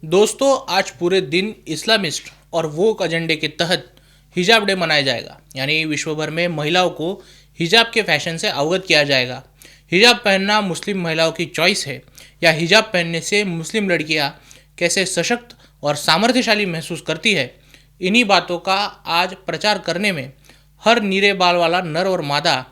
दोस्तों, आज पूरे दिन इस्लामिस्ट और वोक एजेंडे के तहत हिजाब डे मनाया जाएगा। यानी विश्व भर में महिलाओं को हिजाब के फैशन से अवगत किया जाएगा। हिजाब पहनना मुस्लिम महिलाओं की चॉइस है या हिजाब पहनने से मुस्लिम लड़कियां कैसे सशक्त और सामर्थ्यशाली महसूस करती है, इन्हीं बातों का आज प्रचार करने में हर नीरे बाल वाला नर और मादा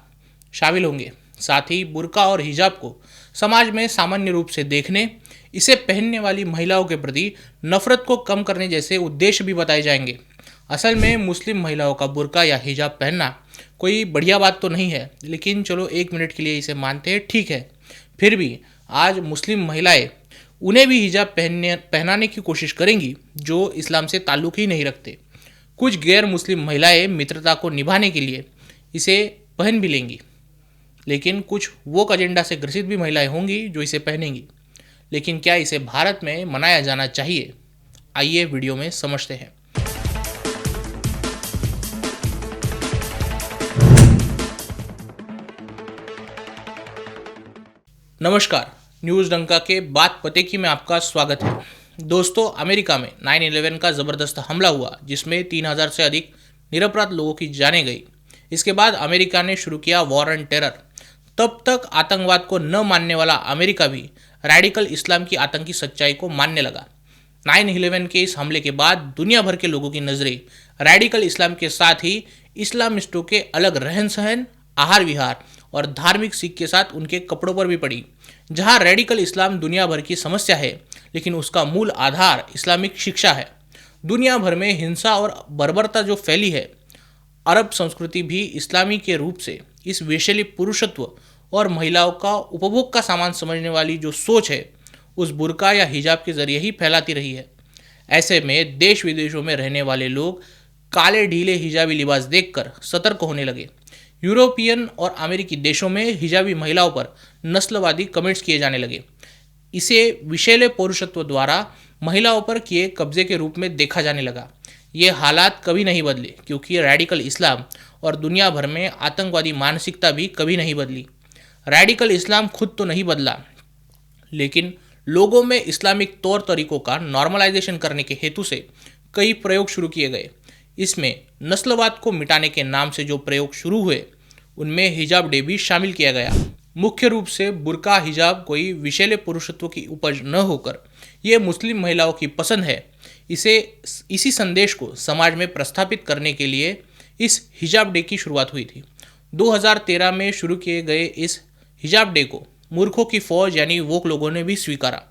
शामिल होंगे। साथ ही बुर्का और हिजाब को समाज में सामान्य रूप से देखने, इसे पहनने वाली महिलाओं के प्रति नफरत को कम करने जैसे उद्देश्य भी बताए जाएंगे। असल में मुस्लिम महिलाओं का बुर्का या हिजाब पहनना कोई बढ़िया बात तो नहीं है, लेकिन चलो एक मिनट के लिए इसे मानते हैं, ठीक है। फिर भी आज मुस्लिम महिलाएं उन्हें भी हिजाब पहनाने की कोशिश करेंगी जो इस्लाम से ताल्लुक़ ही नहीं रखते। कुछ गैर मुस्लिम महिलाएं मित्रता को निभाने के लिए इसे पहन भी लेंगी, लेकिन कुछ वोक एजेंडा से ग्रसित भी महिलाएं होंगी जो इसे पहनेंगी। लेकिन क्या इसे भारत में मनाया जाना चाहिए? आइए वीडियो में समझते हैं। नमस्कार, न्यूज़ डंका के बात पते की में आपका स्वागत है। दोस्तों, अमेरिका में 9/11 का ज़बरदस्त हमला हुआ जिसमें 3000 से अधिक निरपराध लोगों की जानें गई। इसके बाद अमेरिका ने शुरू किया वॉर ऑन टेरर। तब तक आतंकवाद को न मानने वाला अमेरिका भी रैडिकल इस्लाम की आतंकी सच्चाई को मानने लगा। 9/11 के इस हमले के बाद दुनिया भर के लोगों की नज़रें रैडिकल इस्लाम के साथ ही इस्लामिस्टों के अलग रहन सहन, आहार विहार और धार्मिक सीख के साथ उनके कपड़ों पर भी पड़ी। जहां रैडिकल इस्लाम दुनिया भर की समस्या है, लेकिन उसका मूल आधार इस्लामिक शिक्षा है। दुनिया भर में हिंसा और बर्बरता जो फैली है, अरब संस्कृति भी इस्लामी के रूप से इस वेश्याली पुरुषत्व और महिलाओं का उपभोग का सामान समझने वाली जो सोच है, उस बुर्का या हिजाब के जरिए ही फैलाती रही है। ऐसे में देश विदेशों में रहने वाले लोग काले ढीले हिजाबी लिबास देखकर सतर्क होने लगे। यूरोपियन और अमेरिकी देशों में हिजाबी महिलाओं पर नस्लवादी कमेंट्स किए जाने लगे। इसे विषैले पौरुषत्व द्वारा महिलाओं पर किए कब्जे के रूप में देखा जाने लगा। ये हालात कभी नहीं बदले क्योंकि रैडिकल इस्लाम और दुनिया भर में आतंकवादी मानसिकता भी कभी नहीं बदली। रैडिकल इस्लाम खुद तो नहीं बदला, लेकिन लोगों में इस्लामिक तौर तरीकों का नॉर्मलाइजेशन करने के हेतु से कई प्रयोग शुरू किए गए। इसमें नस्लवाद को मिटाने के नाम से जो प्रयोग शुरू हुए, उनमें हिजाब डे भी शामिल किया गया। मुख्य रूप से बुर्का हिजाब कोई विषैले पुरुषत्व की उपज न होकर ये मुस्लिम महिलाओं की पसंद है, इसी संदेश को समाज में प्रस्थापित करने के लिए इस हिजाब डे की शुरुआत हुई थी। 2013 में शुरू किए गए इस हिजाब डे को मूर्खों की फौज यानी वोक लोगों ने भी स्वीकारा।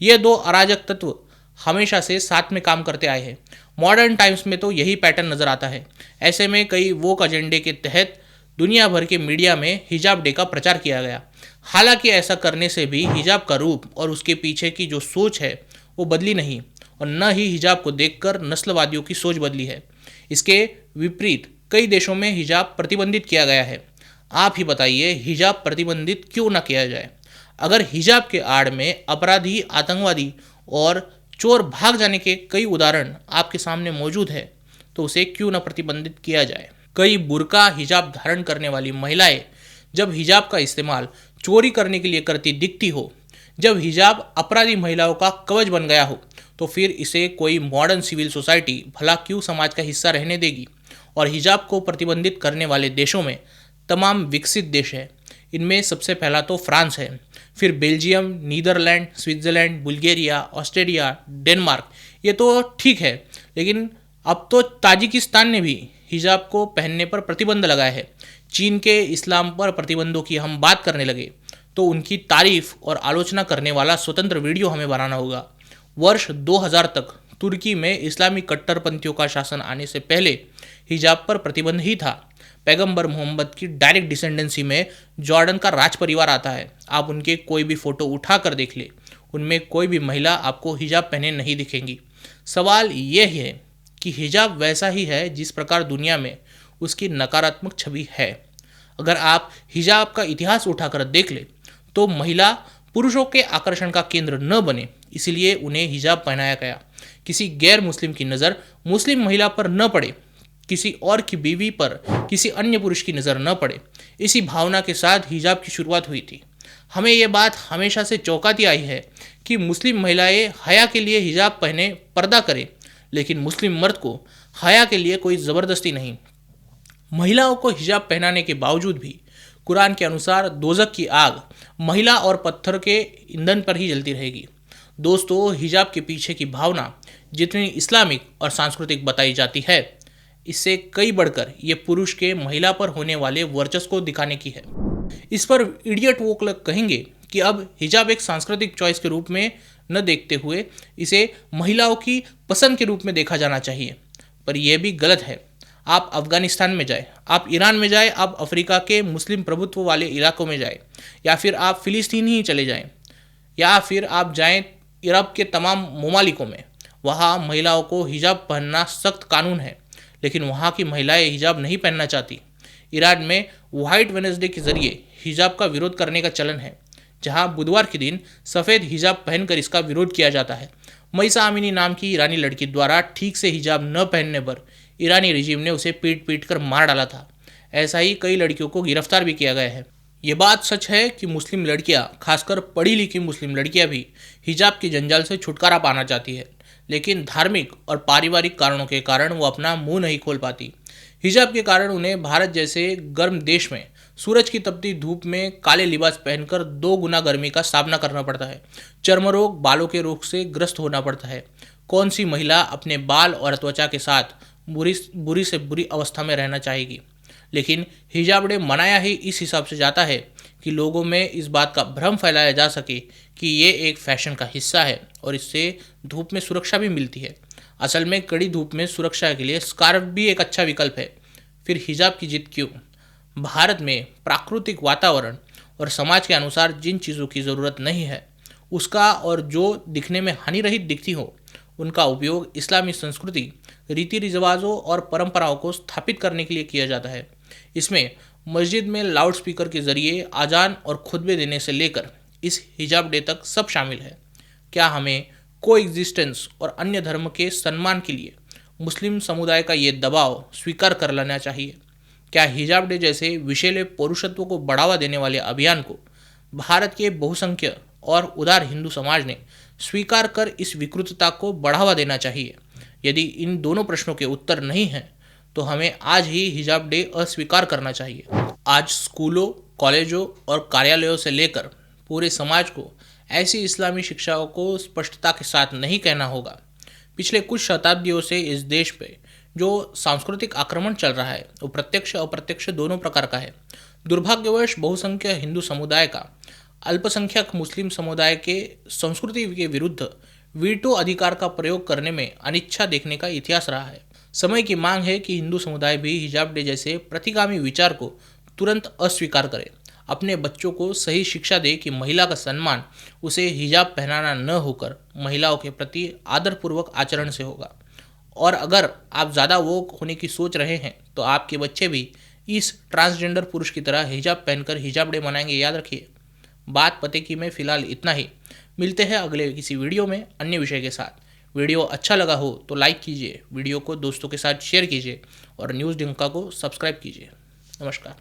ये दो अराजक तत्व हमेशा से साथ में काम करते आए हैं। मॉडर्न टाइम्स में तो यही पैटर्न नजर आता है। ऐसे में कई वोक एजेंडे के तहत दुनिया भर के मीडिया में हिजाब डे का प्रचार किया गया। हालांकि ऐसा करने से भी हिजाब का रूप और उसके पीछे की जो सोच है वो बदली नहीं, और न ही हिजाब को देखकर नस्लवादियों की सोच बदली है। इसके विपरीत कई देशों में हिजाब प्रतिबंधित किया गया है। आप ही बताइए, हिजाब प्रतिबंधित क्यों ना किया जाए? अगर हिजाब के आड़ में अपराधी, आतंकवादी और चोर भाग जाने के कई उदाहरण आपके सामने मौजूद है, तो उसे क्यों ना प्रतिबंधित किया जाए? कई बुर्का हिजाब धारण करने वाली महिलाएं जब हिजाब का इस्तेमाल चोरी करने के लिए करती दिखती हो, जब हिजाब अपराधी महिलाओं का कवच बन गया हो, तो फिर इसे कोई मॉडर्न सिविल सोसाइटी भला क्यों समाज का हिस्सा रहने देगी? और हिजाब को प्रतिबंधित करने वाले देशों में तमाम विकसित देश हैं। इनमें सबसे पहला तो फ्रांस है, फिर Belgium, Netherlands, Switzerland, Bulgaria, Australia, Denmark. ये तो ठीक है, लेकिन अब तो ताजिकिस्तान ने भी हिजाब को पहनने पर प्रतिबंध लगाया है। चीन के इस्लाम पर प्रतिबंधों की हम बात करने लगे तो उनकी तारीफ और आलोचना करने वाला स्वतंत्र वीडियो हमें बनाना होगा। वर्ष 2000 तक तुर्की में इस्लामी कट्टरपंथियों का शासन आने से पहले हिजाब पर प्रतिबंध ही था। पैगंबर मोहम्मद की डायरेक्ट डिसेंडेंसी में जॉर्डन का राज परिवार आता है। आप उनके कोई भी फोटो उठा कर देख ले, उनमें कोई भी महिला आपको हिजाब पहने नहीं दिखेंगी। सवाल यह है कि हिजाब वैसा ही है जिस प्रकार दुनिया में उसकी नकारात्मक छवि है। अगर आप हिजाब का इतिहास उठाकर देख ले तो महिला पुरुषों के आकर्षण का केंद्र न बने, इसलिए उन्हें हिजाब पहनाया गया। किसी गैर मुस्लिम की नज़र मुस्लिम महिला पर न पड़े, किसी और की बीवी पर किसी अन्य पुरुष की नज़र न पड़े, इसी भावना के साथ हिजाब की शुरुआत हुई थी। हमें ये बात हमेशा से चौंकाती आई है कि मुस्लिम महिलाएं हया के लिए हिजाब पहने, पर्दा करें, लेकिन मुस्लिम मर्द को हया के लिए कोई ज़बरदस्ती नहीं। महिलाओं को हिजाब पहनाने के बावजूद भी कुरान के अनुसार दोजक की आग महिला और पत्थर के ईंधन पर ही जलती रहेगी। दोस्तों, हिजाब के पीछे की भावना जितनी इस्लामिक और सांस्कृतिक बताई जाती है, इससे कई बढ़कर ये पुरुष के महिला पर होने वाले वर्चस्व को दिखाने की है। इस पर इडियट वो लोग कहेंगे कि अब हिजाब एक सांस्कृतिक चॉइस के रूप में न देखते हुए इसे महिलाओं की पसंद के रूप में देखा जाना चाहिए, पर यह भी गलत है। आप अफगानिस्तान में जाए, आप ईरान में जाए, आप अफ्रीका के मुस्लिम प्रभुत्व वाले इलाकों में जाए, या फिर आप फिलिस्तीन ही चले जाएं, या फिर आप जाएं अरब के तमाम ममालिकों में, वहाँ महिलाओं को हिजाब पहनना सख्त कानून है, लेकिन वहाँ की महिलाएं हिजाब नहीं पहनना चाहती। ईरान में व्हाइट वेडनेसडे के जरिए हिजाब का विरोध करने का चलन है, जहाँ बुधवार के दिन सफ़ेद हिजाब पहनकर इसका विरोध किया जाता है। मईसा अमीनी नाम की ईरानी लड़की द्वारा ठीक से हिजाब न पहनने पर ईरानी रिजीम ने उसे पीट पीट कर मार डाला था। ऐसा ही कई लड़कियों को गिरफ्तार भी किया गया है। ये बात सच है कि मुस्लिम लड़कियां, खासकर पढ़ी लिखी मुस्लिम लड़कियां भी हिजाब की जंजाल से छुटकारा पाना चाहती है, लेकिन धार्मिक और पारिवारिक कारणों के कारण वो अपना मुंह नहीं खोल पाती। हिजाब के कारण उन्हें भारत जैसे गर्म देश में सूरज की तपती धूप में काले लिबास पहनकर 2 गुना गर्मी का सामना करना पड़ता है। चर्म रोग, बालों के रोग से ग्रस्त होना पड़ता है। कौन सी महिला अपने बाल और त्वचा के साथ बुरी से बुरी अवस्था में रहना चाहेगी? लेकिन हिजाब डे मनाया ही इस हिसाब से जाता है कि लोगों में इस बात का भ्रम फैलाया जा सके कि ये एक फैशन का हिस्सा है और इससे धूप में सुरक्षा भी मिलती है। असल में कड़ी धूप में सुरक्षा के लिए स्कार्फ भी एक अच्छा विकल्प है। फिर हिजाब की जिद क्यों? भारत में प्राकृतिक वातावरण और समाज के अनुसार जिन चीज़ों की ज़रूरत नहीं है उसका, और जो दिखने में हानिरहित दिखती हो उनका उपयोग इस्लामी संस्कृति, रीति रिवाजों और परंपराओं को स्थापित करने के लिए किया जाता है। इसमें मस्जिद में लाउड स्पीकर के जरिए आजान और खुतबे देने से लेकर इस हिजाब डे तक सब शामिल है। क्या हमें कोएग्जिस्टेंस और अन्य धर्म के सम्मान के लिए मुस्लिम समुदाय का ये दबाव स्वीकार कर लेना चाहिए? क्या हिजाब डे जैसे विषैले पौरुषत्व को बढ़ावा देने वाले अभियान को भारत के बहुसंख्य और उदार हिंदू समाज ने स्वीकार कर इस विकृतता को बढ़ावा देना चाहिए? यदि इन दोनों प्रश्नों के उत्तर नहीं हैं तो हमें आज ही हिजाब डे अस्वीकार करना चाहिए। आज स्कूलों, कॉलेजों और कार्यालयों से लेकर पूरे समाज को ऐसी इस्लामी शिक्षाओं को स्पष्टता के साथ नहीं कहना होगा। पिछले कुछ शताब्दियों से इस देश पे जो सांस्कृतिक आक्रमण चल रहा है वो प्रत्यक्ष अप्रत्यक्ष दोनों प्रकार का है। दुर्भाग्यवश बहुसंख्य हिंदू समुदाय का अल्पसंख्यक मुस्लिम समुदाय के संस्कृति के विरुद्ध वीटो अधिकार का प्रयोग करने में अनिच्छा देखने का इतिहास रहा है। समय की मांग है कि हिंदू समुदाय भी हिजाब डे जैसे प्रतिगामी विचार को तुरंत अस्वीकार करे, अपने बच्चों को सही शिक्षा दे कि महिला का सम्मान उसे हिजाब पहनाना न होकर महिलाओं के प्रति आदरपूर्वक आचरण से होगा। और अगर आप ज़्यादा वोक होने की सोच रहे हैं तो आपके बच्चे भी इस ट्रांसजेंडर पुरुष की तरह हिजाब पहनकर हिजाब डे मनाएंगे, याद रखिए। बात पते की में फ़िलहाल इतना ही। मिलते हैं अगले किसी वीडियो में अन्य विषय के साथ। वीडियो अच्छा लगा हो तो लाइक कीजिए, वीडियो को दोस्तों के साथ शेयर कीजिए और न्यूज़ डंका को सब्सक्राइब कीजिए। नमस्कार।